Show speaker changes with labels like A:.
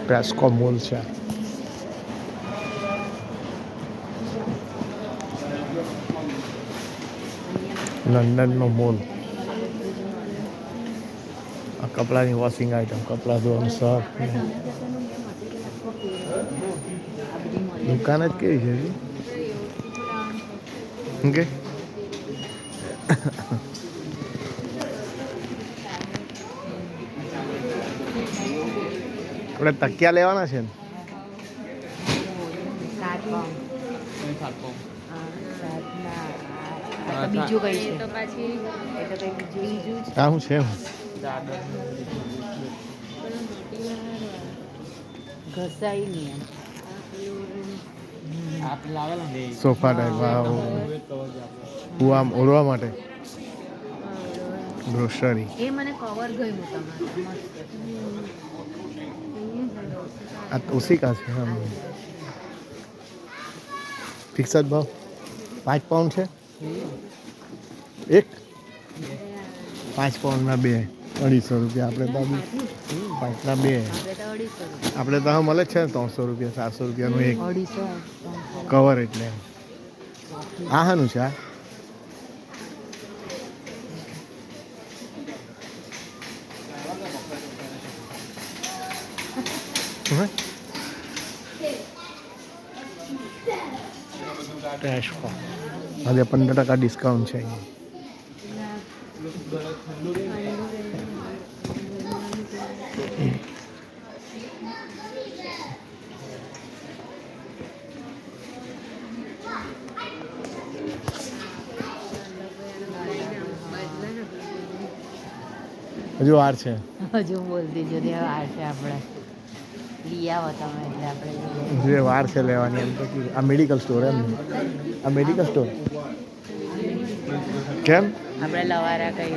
A: પ્રેસ્કો mall છે. લંડનનો mall. આ કપડાની વોશિંગ આઇટમ, કપડાં ધોવાનું સર્ફ. દુકાન જ કેવી છે? ઓકે. આપણે તકિયા લેવાના છે ને?
B: બીજું કઈ છે તો પછી એ તો કઈ બીજું જ
A: આ શું છે?
B: ઘસાઈ નહીં
A: સોફા ટાઈપ આમ ઓળવા માટે ગ્રોસરી.
B: એ મને કવર ગયું તમારું
A: આ ઓછી કા છે? ફિક્સ જ ભાવ 5 પાઉન્ડ છે એક. 5 પાઉન્ડના 2 250 રૂપિયા. આપણે તો 5ના 2 આપણે તો મળે જ છે ને 300 રૂપિયા 700 રૂપિયાનું એક કવર. એટલે આ શાનું છે? આ આજે 15% ડિસ્કાઉન્ટ છે. હજુ વાર છે.
B: હજુ બોલતી જો વાર છે. આપણે લઈ આવો તમે એટલે આપણે
A: જે વાર છે લેવાની. એમ તો આ મેડિકલ સ્ટોર. એમ આ મેડિકલ સ્ટોર કેમ
B: આપણે લવારા કહીએ.